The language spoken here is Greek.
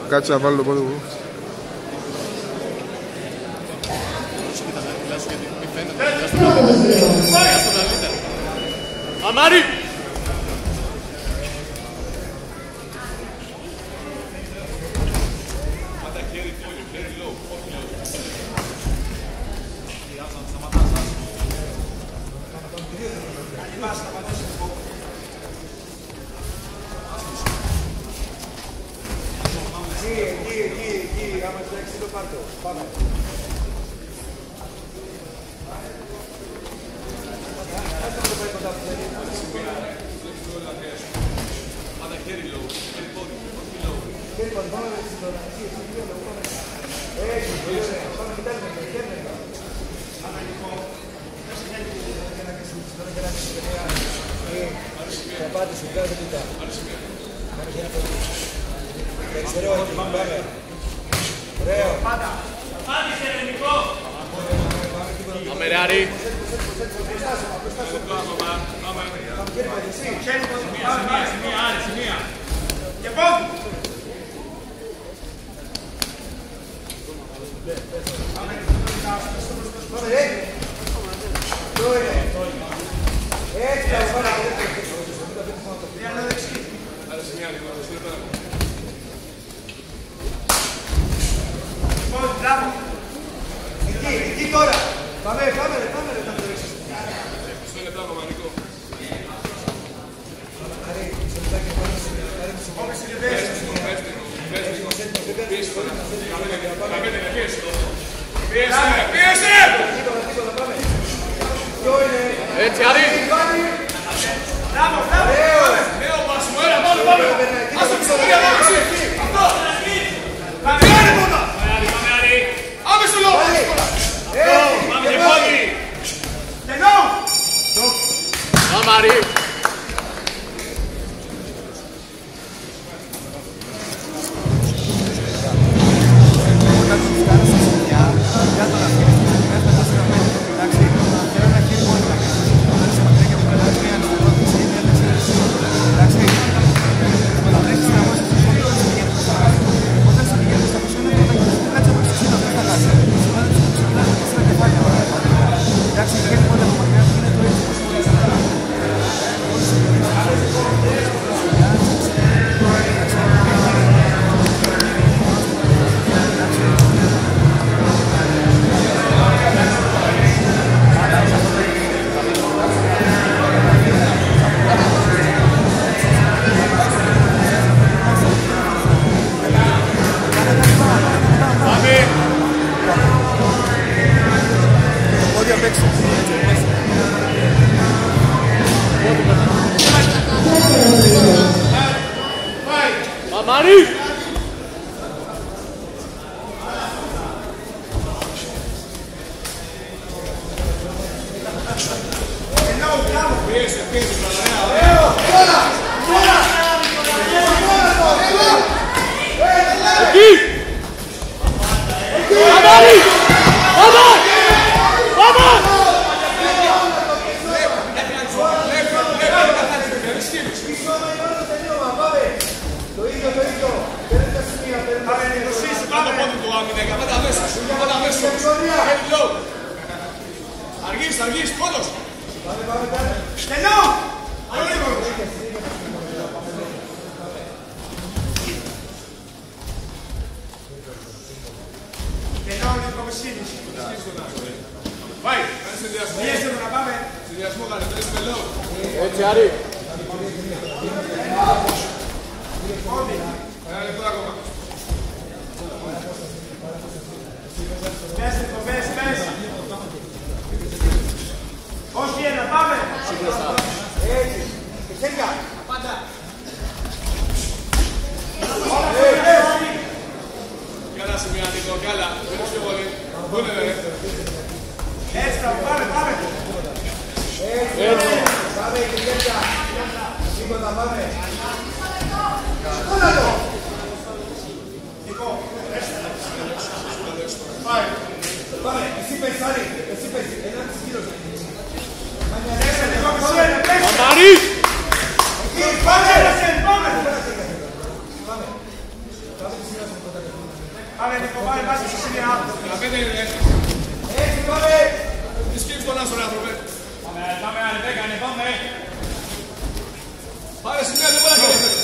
Κάτσε να βάλω το πόδι μου. Αμάρι! Εκεί, άμα φτιάξει το πάρτο. Πάμε. Κάτσε να το πάει κοντά που θέλει. Πάντα χέρι λόγω, χέρι πόδι, όχι λόγω. Χέρι πόδι, πάμε να ρίξεις τώρα. Έτσι, πολύ ωραία. Πάμε να κοιτάξουμε, χέρι μετά. Άρα λοιπόν, θα πάτε σου, κάτω κοιτά. Πάμε χέρι πόδι. Δεξερό, έτσι, πάμε. Ωραίο. Πάντα. Πάτησε, Ελληνικό! Πάμε ρε Άρη. Σημεία, Άρη, σημεία. Και πόδι. Πάμε ρε. Εδώ είναι. Έτσι θα πάμε. Ένα δεξί. Άρα σημεία, λίγο, δεξί, πέρα. Μπράβο. Εκεί τώρα. Πάμε ρε, θα το ρίξεις. Αυτό είναι πράγμα, Μανικό. Άρη, σε λεπτάκι πάνω σε Όπες είναι δέσεις. Πίεσε! Έτσι, Άρη! Μπράβο! Νέο πάσιμο, έλα, πάμε! Ας το ψωμία, πάμε εσύ! Αυτό! Τι είναι μόνο! Άμεσο λόγο! Πάμε και πόδι! Τελώ! Πάμε, Άρη! Μαμάρι! Εκεί! Μαμάρι! Αργείς, κόντος! Τελώ! Τελώ, λίγο μεσίνης. Πάει, κάνεις συνδυασμό. Πιέστε να πάμε. Συνδυασμό, κάνεις, τρεις τελώ. Έτσι, Άρη! Ένα λεπτό ακόμα. Πες το, πες. Όχι ένα, πάμε. Έτσι. Χέρια. Πάντα. Καλά σημεία, Νίκο, καλά. Δεν είσαι πολύ. Πού είναι, ρε. Έτσι, πάμε. Έτσι! Πάμε και χέρια. Τίποτα, πάμε. Όλα το. Πάμε, εσύ πες, Άρη, εσύ πες, 1,5 κιλό. Αμάρι! Πάμε, Νίκο, πάμε, βάζει στη σημεία. Έτσι, πάμε. Τι σκύψει τον άσο, ρε άνθρωπε. Πάμε, Άρη, πάμε. Πάρε σημεία, δεν μπορεί να